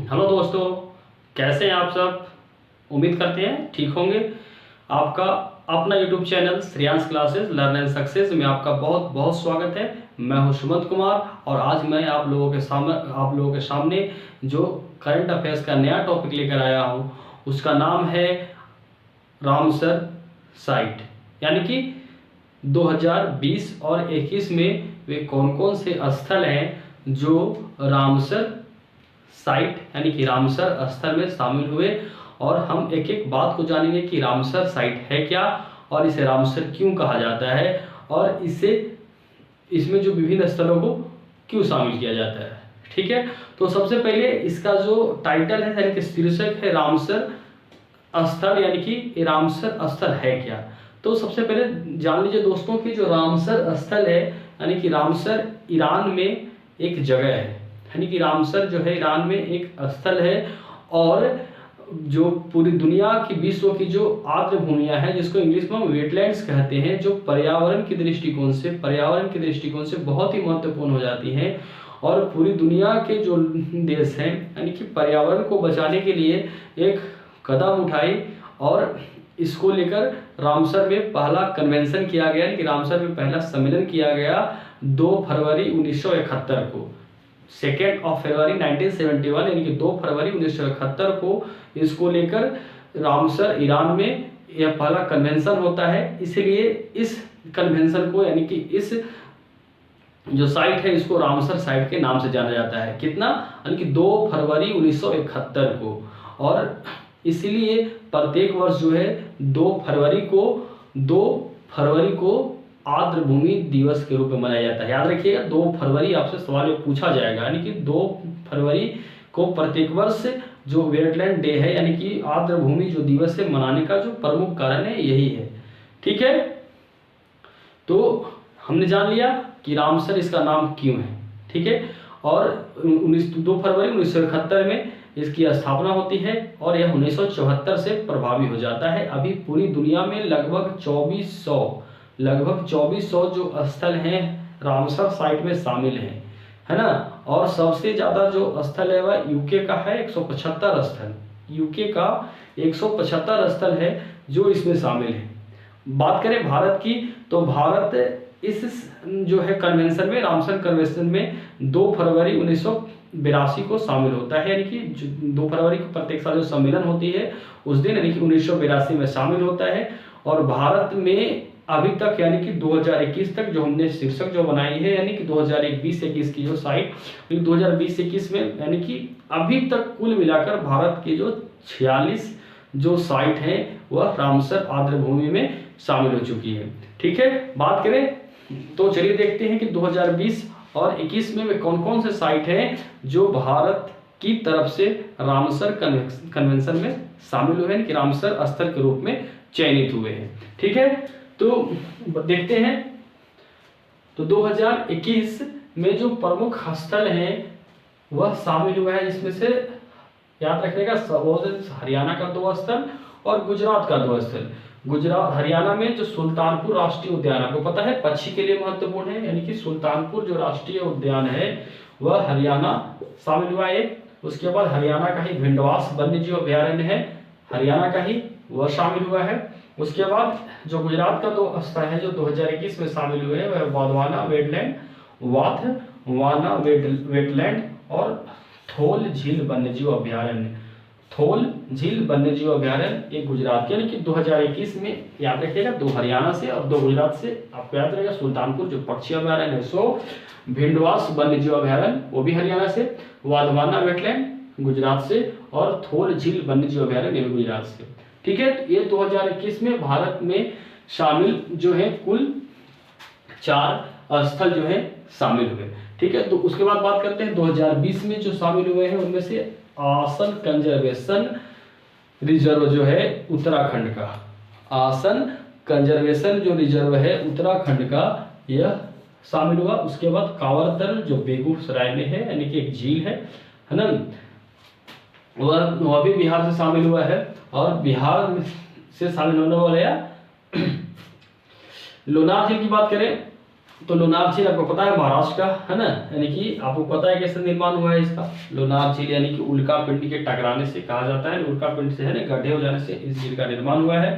Hello दोस्तों, कैसे हैं आप सब। उम्मीद करते हैं ठीक होंगे। आपका अपना YouTube channel Shreyansh classes learn and success में आपका बहुत बहुत स्वागत है। मैं हूं सुमंत कुमार और आज मैं आप लोगों के सामने जो करंट अफेयर्स का नया टॉपिक लेकर आया हूं उसका नाम है रामसर साइट। यानी कि 2020 और 21 में वे कौन कौन से स्थल हैं जो रामसर साइट यानी कि रामसर स्थल में शामिल हुए, और हम एक एक बात को जानेंगे कि रामसर साइट है क्या और इसे रामसर क्यों कहा जाता है और इसमें जो विभिन्न स्थलों को क्यों शामिल किया जाता है। ठीक है, तो सबसे पहले इसका जो टाइटल है यानी कि शीर्षक है रामसर स्थल, यानी कि रामसर स्थल है क्या। तो सबसे पहले जान लीजिए दोस्तों कि जो रामसर स्थल है यानी कि रामसर ईरान में एक जगह है, यानी कि रामसर जो है ईरान में एक स्थल है और जो पूरी दुनिया की विश्व की जो आर्द्र भूमियां हैं जिसको इंग्लिश में वेटलैंड्स कहते हैं, जो पर्यावरण के दृष्टिकोण से बहुत ही महत्वपूर्ण हो जाती हैं और पूरी दुनिया के जो देश हैं यानी कि पर्यावरण को बचाने के लिए एक कदम उठाई और इसको लेकर रामसर में पहला कन्वेंशन किया गया, यानी कि रामसर में पहला सम्मेलन किया गया 2 फरवरी 1971 को। 2 फरवरी 1971 यानी कि 2 फरवरी 1971 को इसको लेकर रामसर ईरान में यह पहला कन्वेंशन होता है। इसलिए इस कन्वेंशन को यानी कि इस जो साइट है इसको रामसर साइट के नाम से जाना जाता है। कितना, यानी कि 2 फरवरी 1971 को। और इसीलिए प्रत्येक वर्ष जो है 2 फरवरी को आर्द्र भूमि दिवस के रूप में मनाया जाता है। याद रखिएगा 2 फरवरी आपसे सवाल में पूछा जाएगा, यानी कि 2 फरवरी को प्रत्येक वर्ष जो वेटलैंड डे है यानी कि आर्द्र भूमि जो दिवस है मनाने का जो प्रमुख कारण है यही है। ठीक है, तो हमने जान लिया कि रामसर इसका नाम क्यों है। ठीक है, और 2 फरवरी 1971 में इसकी स्थापना होती है और यह 1974 से प्रभावी हो जाता है। अभी पूरी दुनिया में लगभग 2400 जो स्थल हैं रामसर साइट में शामिल हैं, है ना। और सबसे ज्यादा जो स्थल है वह यूके का है, 175 स्थल। यूके का 175 स्थल है जो इसमें शामिल है। बात करें भारत की तो भारत इस जो है कन्वेंशन में रामसर कन्वेंशन में 2 फरवरी 1982 को शामिल होता है, यानी कि 2 फरवरी को प्रत्येक साल जो सम्मेलन होती है उस दिन यानी कि 1982 में शामिल होता है। और भारत में अभी तक यानी कि 2021 तक जो हमने शीर्षक जो बनाई है यानी कि 2020-21 की जो साइट 2020-21 में यानी कि अभी तक कुल मिलाकर भारत के जो 46 जो साइट हैं वह रामसर आर्द्र भूमि में शामिल हो चुकी है। ठीक है, बात करें तो चलिए देखते हैं कि 2020 और 21 में वे कौन कौन से साइट हैं जो भारत की तरफ से रामसर कन्वेंशन में शामिल हुए हैं कि रामसर स्थल के रूप में चयनित हुए हैं। ठीक है, तो देखते हैं तो 2021 में जो प्रमुख स्थल हैं वह शामिल हुआ है, जिसमें से याद रखिएगा हरियाणा का 2 स्थल और गुजरात का 2 स्थल। हरियाणा में जो सुल्तानपुर राष्ट्रीय उद्यान, आपको पता है पक्षी के लिए महत्वपूर्ण है, यानी कि सुल्तानपुर जो राष्ट्रीय उद्यान है वह हरियाणा शामिल हुआ है। उसके बाद हरियाणा का ही भिंडवास वन्यजीव अभ्यारण्य है, हरियाणा का ही वह शामिल हुआ है। उसके बाद जो गुजरात का 2 स्थल है जो 2021 में शामिल हुए हैं वह वाधवाना वेटलैंड और थोल झील वन्यजीव अभ्यारण्य। थोल झील वन्यजीव अभ्यारण्य एक गुजरात के, यानी कि 2021 में याद रखिएगा 2 हरियाणा से और 2 गुजरात से। आपको याद रहेगा सुल्तानपुर जो पक्षी अभ्यारण्य है सो भिंडवास वन्यजीव अभ्यारण्य वो भी हरियाणा से, वाधवाना वेटलैंड गुजरात से और थोल झील वन्यजीव अभ्यारण्य भी गुजरात से। ठीक है, ये 2021 में भारत में शामिल जो है कुल 4 स्थल जो है शामिल हुए। ठीक है, तो उसके बाद बात करते हैं 2020 में जो शामिल हुए हैं उनमें से आसन कंजर्वेशन रिजर्व जो है उत्तराखंड का, आसन कंजर्वेशन जो रिजर्व है उत्तराखंड का यह शामिल हुआ। उसके बाद कावरतल जो बेगूसराय में है यानी कि एक झील है ना, वह भी बिहार से शामिल हुआ है। और बिहार से शामिल होने वाला लोनार झील की बात करें तो लोनार झील आपको पता है महाराष्ट्र का है ना, यानी कि आपको पता है कैसे निर्माण हुआ है इसका। लोनार झील यानी कि उल्का पिंड के टकराने से कहा जाता है, उल्का पिंड से है ना गड्ढे हो जाने से इस झील का निर्माण हुआ है।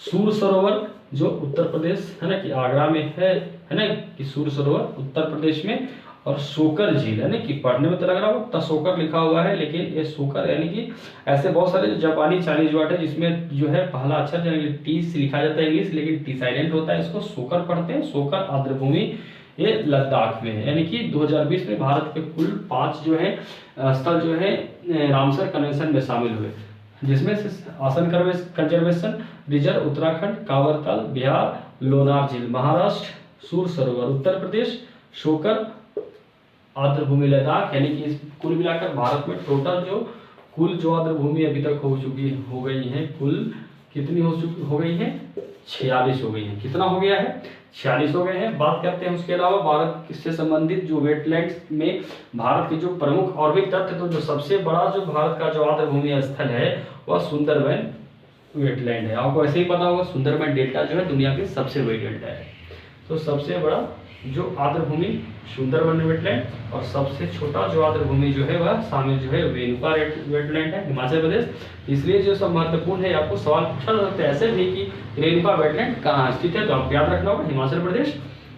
सूर सरोवर जो उत्तर प्रदेश है ना कि आगरा में है ना कि सूर सरोवर उत्तर प्रदेश में। और सोकर झील है ना कि पढ़ने में तो लग रहा हो तसोकर लिखा हुआ है, लेकिन ये सोकर यानी कि ऐसे बहुत सारे जो जापानी चाइनीज वर्ड है जिसमें जो है पहला अक्षर यानी टी से लिखा जाता है इंग्लिश, लेकिन टी साइलेंट होता है, इसको सोकर पढ़ते हैं। सोकर आर्द्रभूमि ये लद्दाख में है, यानी कि 2020 में भारत के कुल 5 जो है स्थल जो है रामसर कन्वेंशन में शामिल हुए, जिसमें से आसन कंजर्वेशन रिजर्व उत्तराखंड, कांवरताल बिहार, लोनार झील महाराष्ट्र, सूर सरोवर उत्तर प्रदेश, शोकर आर्द्रभूमि लद्दाख, यानी कि इस कुल मिलाकर भारत में टोटल जो कुल जो आर्द्रभूमि अभी तक हो गई है, कुल कितनी हो गई है 46 हो गई है। कितना हो गया है 46 हो गए हैं। बात करते हैं उसके अलावा भारत से संबंधित जो वेटलैंड्स में भारत के जो प्रमुख और भी तथ्य, तो जो सबसे बड़ा जो भारत का जो आर्द्रभूमि स्थल है वह सुंदरबन वेटलैंड है। आपको ऐसे ही पता होगा सुंदरबन डेल्टा जो है दुनिया की सबसे बड़ी डेल्टा है। तो सबसे बड़ा जो आर्द्रभूमि सुंदरबन वेटलैंड और सबसे छोटा जो आर्द्रभूमि जो है वह शामिल जो है रेणुका वेटलैंड है हिमाचल प्रदेश। इसलिए जो सब महत्वपूर्ण है आपको सवाल पूछा जा सकता है ऐसे भी कि रेणुका वेटलैंड कहाँ स्थित है, तो आपको याद रखना होगा हिमाचल प्रदेश।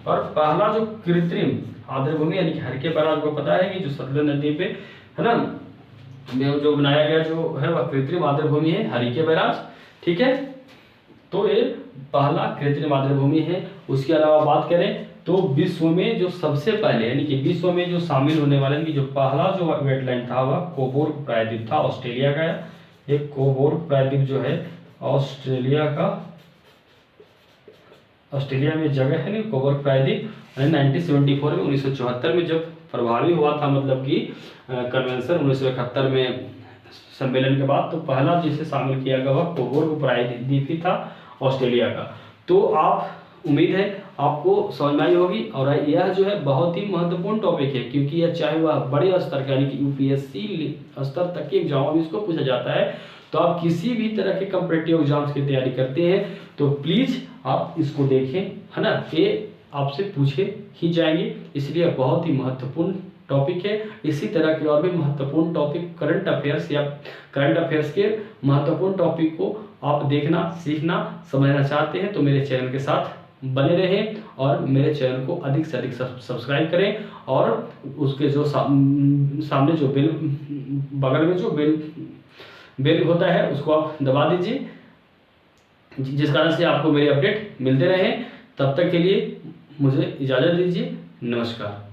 और पहला जो कृत्रिम आर्द्रभूमि यानी कि हरके बैराज को पता है कि जो सतलुज नदी पे है ना जो बनाया गया जो है वह कृत्रिम आर्द्रभूमि है हरिके बैराज, ठीक है। तो ये पहला कृत्रिम आर्द्रभूमि है। उसके अलावा बात करें तो विश्व में जो सबसे पहले यानी कि विश्व में जो शामिल होने वाले जो पहला जो वेटलैंड था वह कोबोर्ग प्रायद्वीप था, ऑस्ट्रेलिया का। एक कोबोर्ग प्रायद्वीप जो है ऑस्ट्रेलिया में जगह है ना कोबोर्ग प्रायद्वीप 1974 में 1974 में जब प्रभावी हुआ था, मतलब कि कन्वेंशन 1971 में सम्मेलन के बाद, तो पहला जिसे शामिल किया गया वह कोबोर्ग प्रायद्वीप ही था ऑस्ट्रेलिया का। तो आप उम्मीद है आपको समझ में आई होगी। और यह जो है बहुत ही महत्वपूर्ण टॉपिक है क्योंकि यह चाहे वह बड़े स्तर का यानी कि यूपीएससी स्तर तक के एग्जाम में इसको पूछा जाता है। तो आप किसी भी तरह के कॉम्पिटिटिव एग्जाम्स की तैयारी करते हैं तो प्लीज आप इसको देखें, है ना। ये आपसे पूछे ही जाएंगे, इसलिए बहुत ही महत्वपूर्ण टॉपिक है। इसी तरह के और भी महत्वपूर्ण टॉपिक करंट अफेयर्स या करंट अफेयर्स के महत्वपूर्ण टॉपिक को आप देखना, सीखना, समझना चाहते हैं तो मेरे चैनल के साथ बने रहें और मेरे चैनल को अधिक से अधिक सब्सक्राइब करें। और उसके जो सामने जो बेल बगल में जो बेल होता है उसको आप दबा दीजिए, जिस कारण से आपको मेरे अपडेट मिलते रहें। तब तक के लिए मुझे इजाज़त दीजिए। नमस्कार।